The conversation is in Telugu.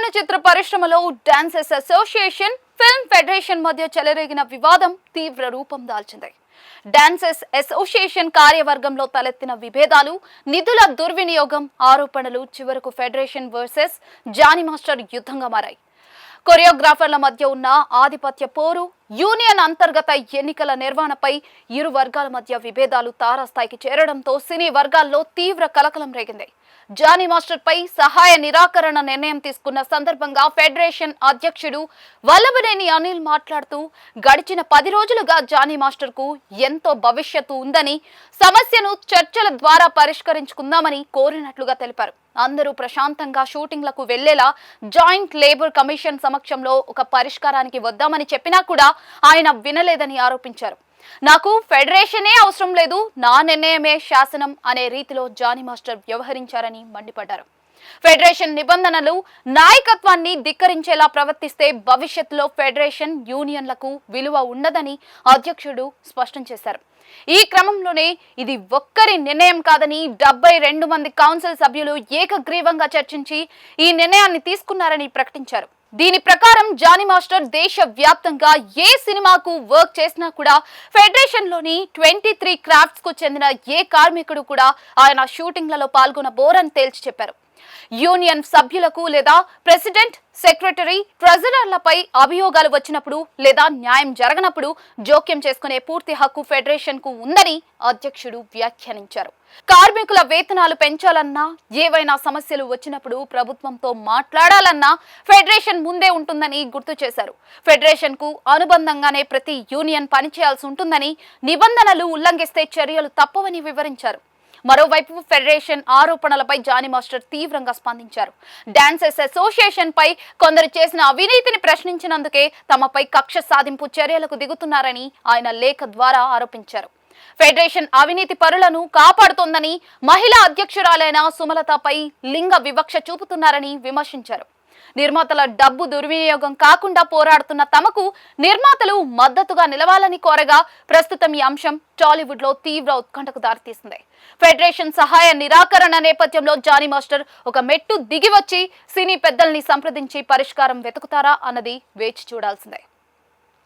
చలనచిత్ర పరిశ్రమలో డాన్సర్స్ అసోసియేషన్, ఫిల్మ్ ఫెడరేషన్ మధ్య చెలరేగిన వివాదం తీవ్ర రూపం దాల్చింది. డాన్సర్స్ అసోసియేషన్ కార్యవర్గంలో తలెత్తిన విభేదాలు, నిధుల దుర్వినియోగం ఆరోపణలు చివరకు ఫెడరేషన్ వర్సెస్ జానీ మాస్టర్ యుద్ధంగా మారాయి. కొరియోగ్రాఫర్ల మధ్య ఉన్న ఆధిపత్య పోరు, యూనియన్ అంతర్గత ఎన్నికల నిర్వహణపై ఇరు వర్గాల మధ్య విభేదాలు తారాస్థాయికి చేరడంతో సినీ వర్గాల్లో తీవ్ర కలకలం రేగింది. జానీ మాస్టర్ పై సహాయ నిరాకరణ నిర్ణయం తీసుకున్న సందర్భంగా ఫెడరేషన్ అధ్యక్షుడు వల్లభనేని అనిల్ మాట్లాడుతూ, గడిచిన 10 రోజులుగా జానీ మాస్టర్ కు ఎంతో భవిష్యత్తు ఉందని, సమస్యను చర్చల ద్వారా పరిష్కరించుకుందామని కోరినట్లుగా తెలిపారు. అందరూ ప్రశాంతంగా షూటింగ్లకు వెళ్లేలా జాయింట్ లేబర్ కమిషన్ సమక్షంలో ఒక పరిష్కారానికి వద్దామని చెప్పినా కూడా ఆయన వినలేదని ఆరోపించారు. నాకు ఫెడరేషనే అవసరం లేదు, నా నిర్ణయమే శాసనం అనే రీతిలో జానీ మాస్టర్ వ్యవహరించారని మండిపడ్డారు. ఫెడరేషన్ నిబంధనలు, నాయకత్వాన్ని ధిక్కరించేలా ప్రవర్తిస్తే భవిష్యత్తులో ఫెడరేషన్, యూనియన్లకు విలువ ఉండదని అధ్యక్షుడు స్పష్టం చేశారు. ఈ క్రమంలోనే ఇది ఒక్కరి నిర్ణయం కాదని 72 మంది కౌన్సిల్ సభ్యులు ఏకగ్రీవంగా చర్చించి ఈ నిర్ణయాన్ని తీసుకున్నారని ప్రకటించారు. దీని ప్రకారం జానీ మాస్టర్ దేశ వ్యాప్తంగా ఏ సినిమాకు వర్క్ చేసినా కూడా ఫెడరేషన్ లోని 23 క్రాఫ్ట్స్ కు చెందిన ఏ కార్మికుడు కూడా ఆయన షూటింగ్లలో పాల్గొనబోరని తేల్చి చెప్పారు. యూనియన్ సభ్యులకు లేదా ప్రెసిడెంట్, సెక్రటరీ, ట్రెజరర్లపై అభియోగాలు వచ్చినప్పుడు లేదా న్యాయం జరగనప్పుడు జోక్యం చేసుకునే పూర్తి హక్కు ఫెడరేషన్ కు ఉందని అధ్యక్షుడు వ్యాఖ్యానించారు. కార్మికుల వేతనాలు పెంచాలన్నా, ఏవైనా సమస్యలు వచ్చినప్పుడు ప్రభుత్వంతో మాట్లాడాలన్నా ఫెడరేషన్ ముందే ఉంటుందని గుర్తు చేశారు. ఫెడరేషన్ కు అనుబంధంగానే ప్రతి యూనియన్ పనిచేయాల్సి ఉంటుందని, నిబంధనలు ఉల్లంఘిస్తే చర్యలు తప్పవని వివరించారు. మరోవైపు ఫెడరేషన్ ఆరోపణలపై జానీ మాస్టర్ తీవ్రంగా స్పందించారు. డాన్సర్స్ అసోసియేషన్ పై కొందరు చేసిన అవినీతిని ప్రశ్నించినందుకే తమపై కక్ష సాధింపు చర్యలకు దిగుతున్నారని ఆయన లేఖ ద్వారా ఆరోపించారు. ఫెడరేషన్ అవినీతి పరులను కాపాడుతోందని, మహిళా అధ్యక్షురాలైన సుమలతపై లింగ వివక్ష చూపుతున్నారని విమర్శించారు. నిర్మాతల డబ్బు దుర్వినియోగం కాకుండా పోరాడుతున్న తమకు నిర్మాతలు మద్దతుగా నిలవాలని కోరగా ప్రస్తుతం ఈ అంశం టాలీవుడ్ లో తీవ్ర ఉత్కంఠకు దారితీసింది. ఫెడరేషన్ సహాయ నిరాకరణ నేపథ్యంలో జానీ మాస్టర్ ఒక మెట్టు దిగి వచ్చి సినీ పెద్దల్ని సంప్రదించి పరిష్కారం వెతుకుతారా అన్నది వేచి చూడాల్సిందే.